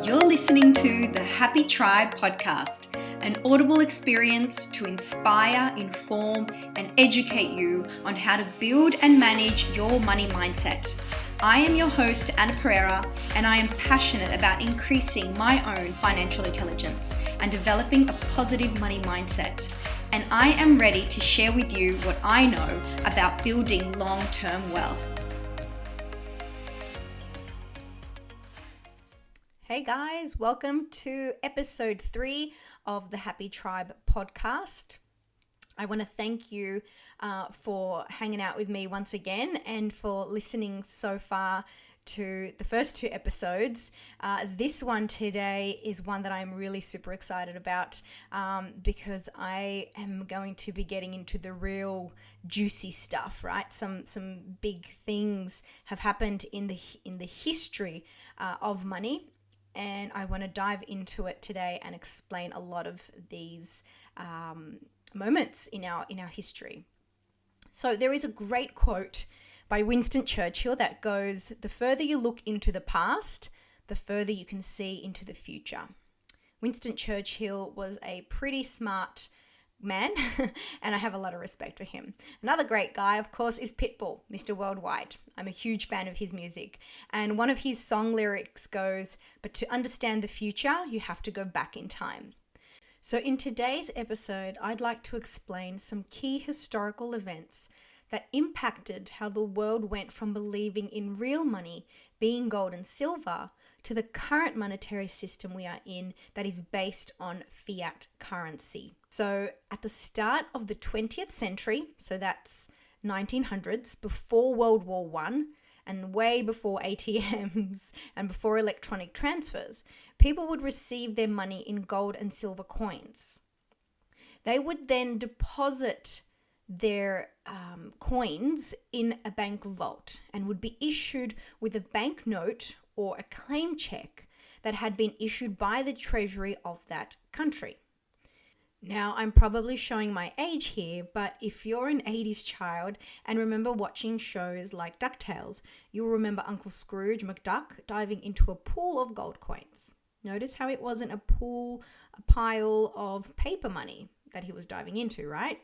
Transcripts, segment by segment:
You're listening to the Happy Tribe podcast, an audible experience to inspire, inform, and educate you on how to build and manage your money mindset. I am your host, Anna Pereira, and I am passionate about increasing my own financial intelligence and developing a positive money mindset. And I am ready to share with you what I know about building long-term wealth. Hey guys, welcome to episode 3 of the Happy Tribe podcast. I want to thank you for hanging out with me once again and for listening so far to the first 2 episodes. This one today is one that I'm really super excited about because I am going to be getting into the real juicy stuff, right? Some big things have happened in the history of money. And I want to dive into it today and explain a lot of these moments in our history. So there is a great quote by Winston Churchill that goes, "The further you look into the past, the further you can see into the future." Winston Churchill was a pretty smart man, and I have a lot of respect for him. Another great guy, of course, is Pitbull, Mr. Worldwide. I'm a huge fan of his music. And one of his song lyrics goes, "But to understand the future, you have to go back in time." So in today's episode, I'd like to explain some key historical events that impacted how the world went from believing in real money, being gold and silver, to the current monetary system we are in that is based on fiat currency. So at the start of the 20th century, so that's 1900s, before World War I and way before ATMs and before electronic transfers, people would receive their money in gold and silver coins. They would then deposit their coins in a bank vault and would be issued with a banknote or a claim check that had been issued by the treasury of that country. Now, I'm probably showing my age here, but if you're an 80s child and remember watching shows like DuckTales, you'll remember Uncle Scrooge McDuck diving into a pool of gold coins. Notice how it wasn't a pile of paper money that he was diving into, right?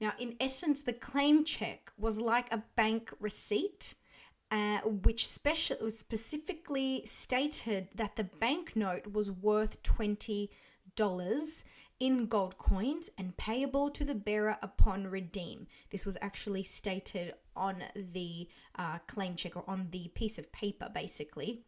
Now, in essence, the claim check was like a bank receipt, which specifically stated that the banknote was worth $20 in gold coins and payable to the bearer upon redeem. This was actually stated on the claim check, or on the piece of paper, basically,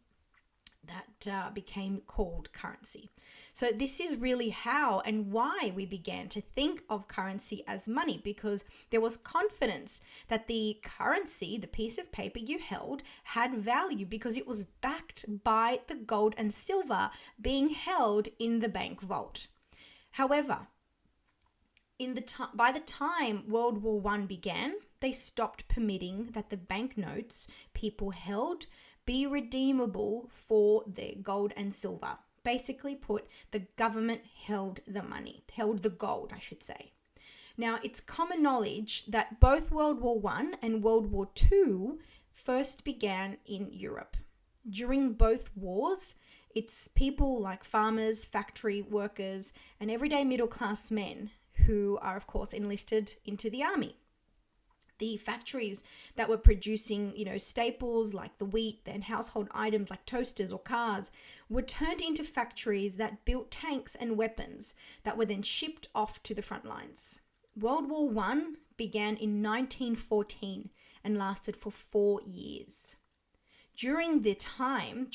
that became called currency. So this is really how and why we began to think of currency as money, because there was confidence that the currency, the piece of paper you held, had value because it was backed by the gold and silver being held in the bank vault. However, by the time World War I began, they stopped permitting that the banknotes people held be redeemable for their gold and silver. Basically put, the government held the gold, I should say. Now, it's common knowledge that both World War I and World War II first began in Europe. During both wars, it's people like farmers, factory workers, and everyday middle-class men who are, of course, enlisted into the army. The factories that were producing, staples like the wheat and household items like toasters or cars were turned into factories that built tanks and weapons that were then shipped off to the front lines. World War I began in 1914 and lasted for 4 years. During this time,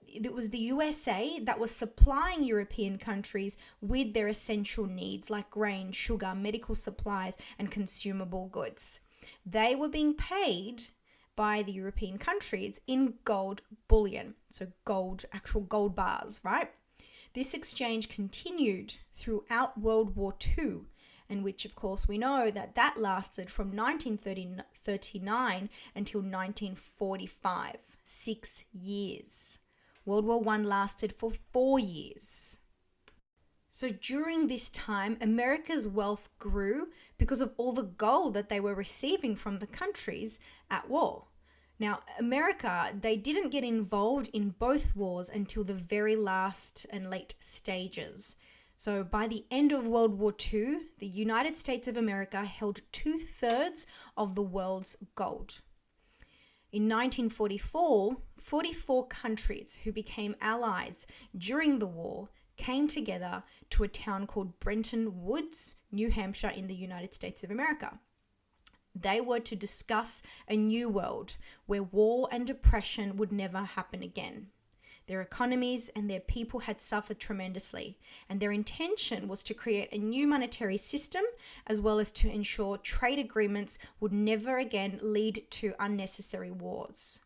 it was the USA that was supplying European countries with their essential needs like grain, sugar, medical supplies, and consumable goods. They were being paid by the European countries in gold bullion, so actual gold bars, right? This exchange continued throughout World War II, and which, of course, we know that lasted from 1939 until 1945, 6 years. World War I lasted for 4 years. So during this time, America's wealth grew because of all the gold that they were receiving from the countries at war. Now, America, they didn't get involved in both wars until the very last and late stages. So by the end of World War II, the United States of America held 2/3 of the world's gold. In 1944, 44 countries who became allies during the war came together to a town called Bretton Woods, New Hampshire in the United States of America. They were to discuss a new world where war and depression would never happen again. Their economies and their people had suffered tremendously, and their intention was to create a new monetary system as well as to ensure trade agreements would never again lead to unnecessary wars.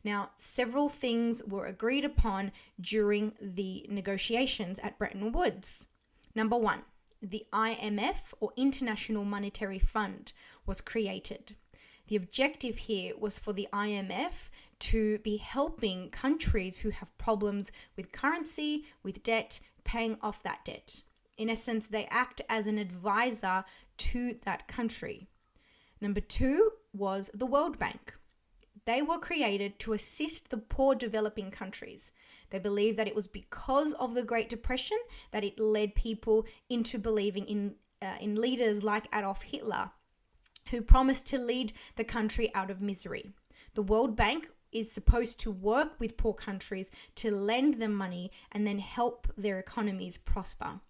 Now, several things were agreed upon during the negotiations at Bretton Woods. Number one, the IMF, or International Monetary Fund, was created. The objective here was for the IMF to be helping countries who have problems with currency, with debt, paying off that debt. In essence, they act as an advisor to that country. Number two was the World Bank. They were created to assist the poor developing countries. They believed that it was because of the Great Depression that it led people into believing in leaders like Adolf Hitler, who promised to lead the country out of misery. The World Bank is supposed to work with poor countries to lend them money and then help their economies prosper.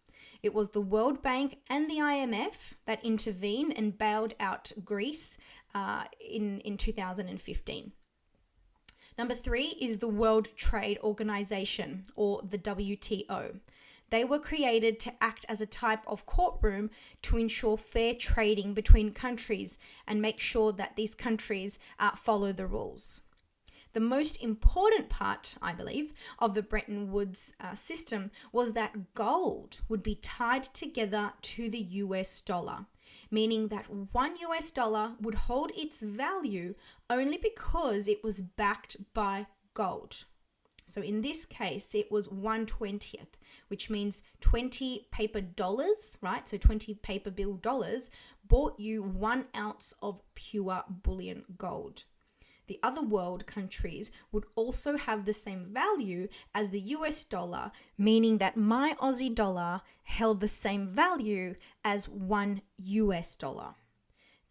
It was the World Bank and the IMF that intervened and bailed out Greece in 2015. Number three is the World Trade Organization, or the WTO. They were created to act as a type of courtroom to ensure fair trading between countries and make sure that these countries follow the rules. The most important part, I believe, of the Bretton Woods system was that gold would be tied together to the US dollar, meaning that $1 would hold its value only because it was backed by gold. So in this case, it was 1/20th, which means 20 paper dollars, right? So 20 paper bill dollars bought you 1 ounce of pure bullion gold. The other world countries would also have the same value as the US dollar, meaning that my Aussie dollar held the same value as $1.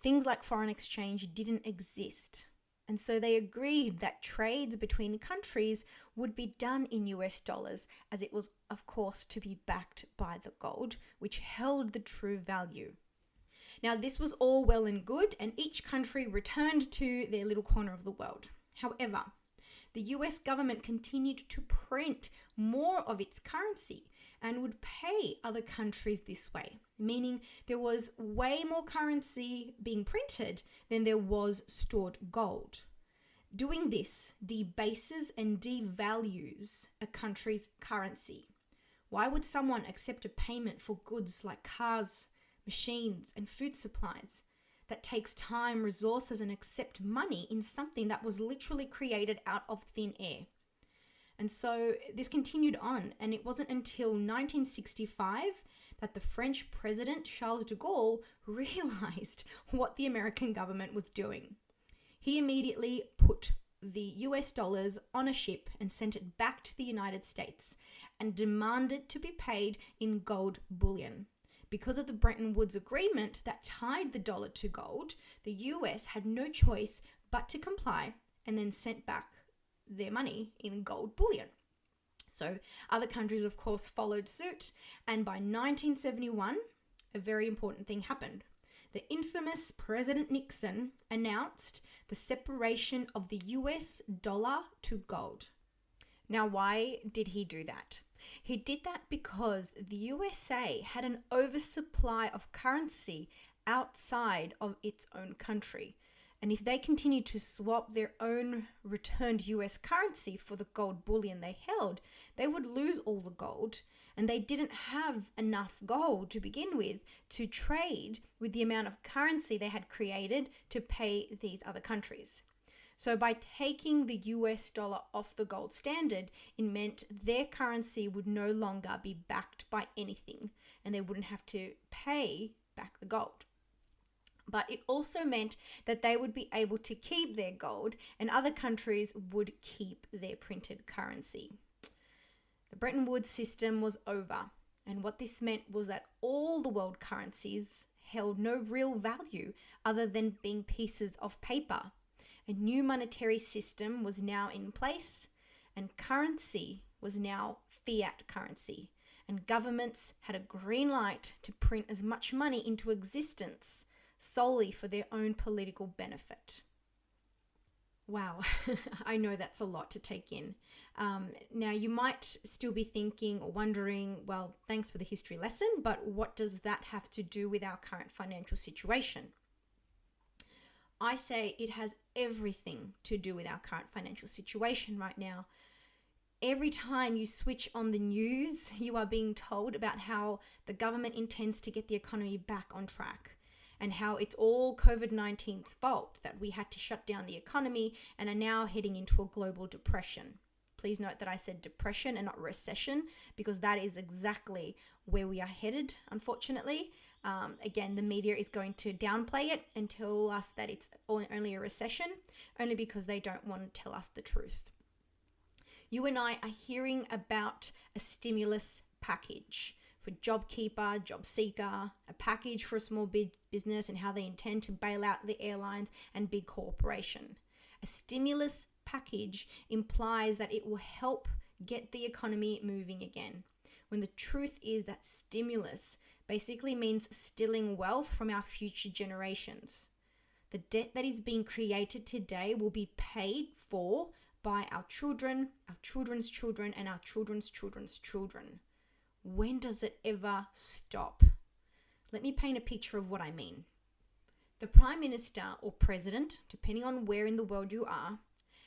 Things like foreign exchange didn't exist. And so they agreed that trades between countries would be done in US dollars, as it was, of course, to be backed by the gold, which held the true value. Now, this was all well and good, and each country returned to their little corner of the world. However, the US government continued to print more of its currency and would pay other countries this way, meaning there was way more currency being printed than there was stored gold. Doing this debases and devalues a country's currency. Why would someone accept a payment for goods like cars, machines, and food supplies that takes time, resources, and accept money in something that was literally created out of thin air? And so this continued on, and it wasn't until 1965 that the French president, Charles de Gaulle, realized what the American government was doing. He immediately put the US dollars on a ship and sent it back to the United States and demanded to be paid in gold bullion. Because of the Bretton Woods Agreement that tied the dollar to gold, the US had no choice but to comply and then sent back their money in gold bullion. So other countries, of course, followed suit, and by 1971, a very important thing happened. The infamous President Nixon announced the separation of the US dollar to gold. Now, why did he do that? He did that because the USA had an oversupply of currency outside of its own country. And if they continued to swap their own returned US currency for the gold bullion they held, they would lose all the gold, and they didn't have enough gold to begin with to trade with the amount of currency they had created to pay these other countries. So by taking the US dollar off the gold standard, it meant their currency would no longer be backed buy anything and they wouldn't have to pay back the gold. But it also meant that they would be able to keep their gold and other countries would keep their printed currency. The Bretton Woods system was over, and what this meant was that all the world currencies held no real value other than being pieces of paper. A new monetary system was now in place, and currency was now fiat currency, and governments had a green light to print as much money into existence solely for their own political benefit. Wow, I know that's a lot to take in. Now, you might still be thinking or wondering, well, thanks for the history lesson, but what does that have to do with our current financial situation? I say it has everything to do with our current financial situation right now. Every time you switch on the news, you are being told about how the government intends to get the economy back on track, and how it's all COVID-19's fault that we had to shut down the economy and are now heading into a global depression. Please note that I said depression and not recession, because that is exactly where we are headed, unfortunately. Again, the media is going to downplay it and tell us that it's only a recession, only because they don't want to tell us the truth. You and I are hearing about a stimulus package for JobKeeper, JobSeeker, a package for a small business and how they intend to bail out the airlines and big corporation. A stimulus package implies that it will help get the economy moving again, when the truth is that stimulus basically means stealing wealth from our future generations. The debt that is being created today will be paid for by our children, our children's children, and our children's children's children. When does it ever stop? Let me paint a picture of what I mean. The Prime Minister or President, depending on where in the world you are,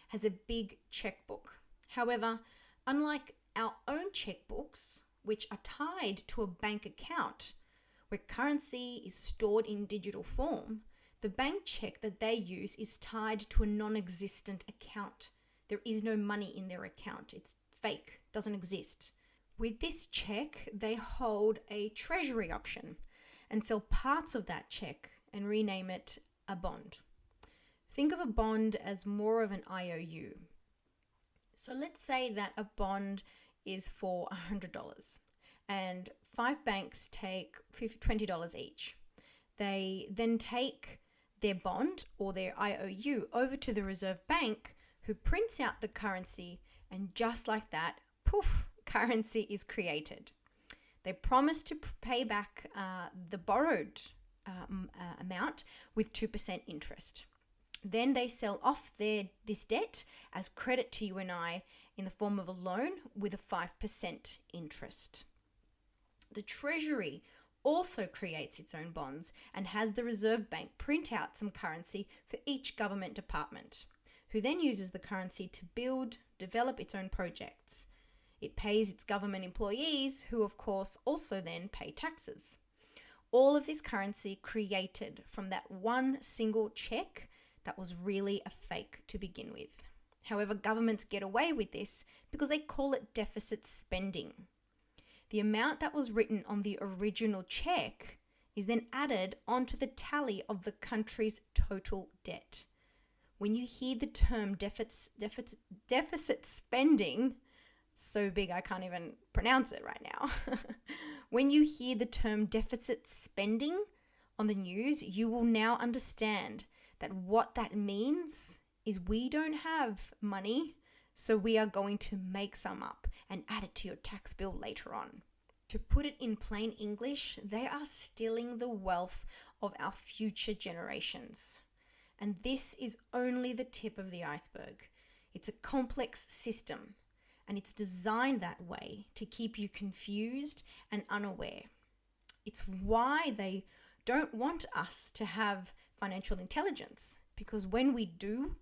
has a big checkbook. However, unlike our own checkbooks, which are tied to a bank account where currency is stored in digital form, the bank check that they use is tied to a non-existent account. There is no money in their account. It's fake, doesn't exist. With this check, they hold a treasury auction and sell parts of that check and rename it a bond. Think of a bond as more of an IOU. So let's say that a bond is for $100 and 5 banks take $20 each. They then take their bond or their IOU over to the Reserve Bank, who prints out the currency, and just like that, poof, currency is created. They promise to pay back the borrowed amount with 2% interest. Then they sell off this debt as credit to you and I in the form of a loan with a 5% interest. The Treasury also creates its own bonds and has the Reserve Bank print out some currency for each government department, who then uses the currency to develop its own projects. It pays its government employees, who of course also then pay taxes. All of this currency created from that one single check that was really a fake to begin with. However, governments get away with this because they call it deficit spending. The amount that was written on the original check is then added onto the tally of the country's total debt. When you hear the term deficit spending, so big I can't even pronounce it right now. When you hear the term deficit spending on the news, you will now understand that what that means is we don't have money, so we are going to make some up and add it to your tax bill later on. To put it in plain English, they are stealing the wealth of our future generations. And this is only the tip of the iceberg. It's a complex system, and it's designed that way to keep you confused and unaware. It's why they don't want us to have financial intelligence, because when we do,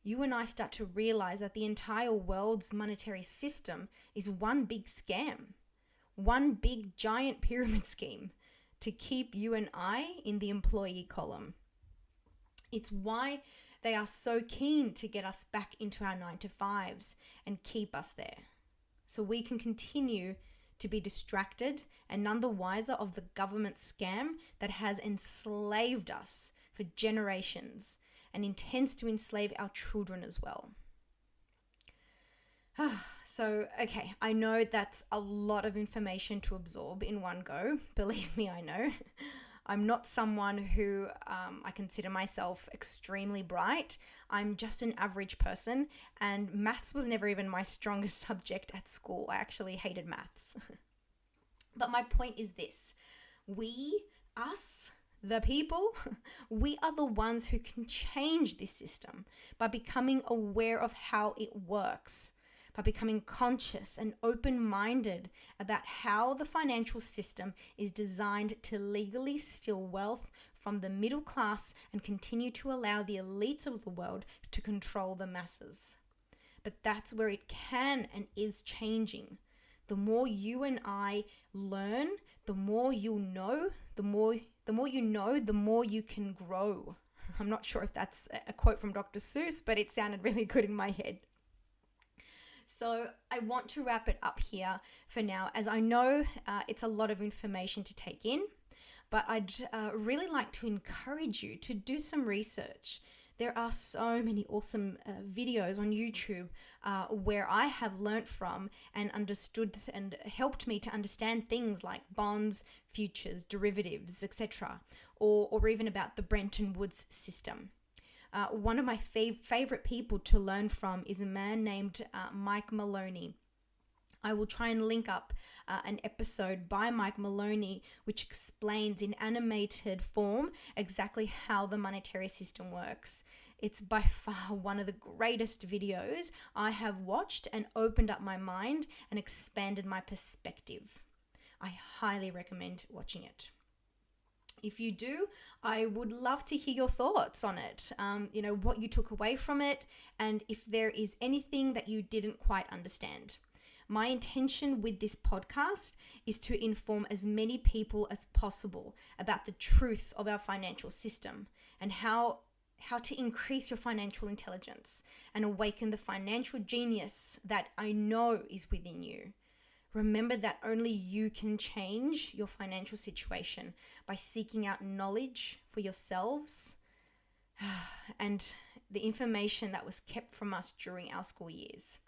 you and I start to realize that the entire world's monetary system is one big scam, one big giant pyramid scheme to keep you and I in the employee column. It's why they are so keen to get us back into our 9 to 5s and keep us there, so we can continue to be distracted and none the wiser of the government scam that has enslaved us for generations and intends to enslave our children as well. So, okay, I know that's a lot of information to absorb in one go. Believe me, I know. I'm not someone who I consider myself extremely bright. I'm just an average person, and maths was never even my strongest subject at school. I actually hated maths. But my point is this: us, the people, we are the ones who can change this system by becoming aware of how it works, by becoming conscious and open-minded about how the financial system is designed to legally steal wealth from the middle class and continue to allow the elites of the world to control the masses. But that's where it can and is changing. The more you and I learn, the more you'll know, the more you know, the more you can grow. I'm not sure if that's a quote from Dr. Seuss, but it sounded really good in my head. So I want to wrap it up here for now, as I know it's a lot of information to take in, but I'd really like to encourage you to do some research. There are so many awesome videos on YouTube where I have learnt from and understood and helped me to understand things like bonds, futures, derivatives, etc., or even about the Bretton Woods system. One of my favorite people to learn from is a man named Mike Maloney. I will try and link up an episode by Mike Maloney which explains in animated form exactly how the monetary system works. It's by far one of the greatest videos I have watched and opened up my mind and expanded my perspective. I highly recommend watching it. If you do, I would love to hear your thoughts on it, what you took away from it, and if there is anything that you didn't quite understand. My intention with this podcast is to inform as many people as possible about the truth of our financial system and how to increase your financial intelligence and awaken the financial genius that I know is within you. Remember that only you can change your financial situation by seeking out knowledge for yourselves and the information that was kept from us during our school years.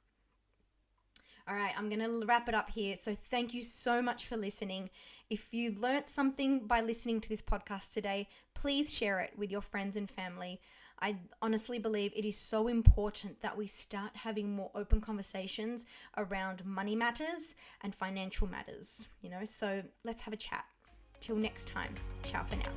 All right, I'm going to wrap it up here. So thank you so much for listening. If you learnt something by listening to this podcast today, please share it with your friends and family. I honestly believe it is so important that we start having more open conversations around money matters and financial matters, so let's have a chat. Till next time, ciao for now.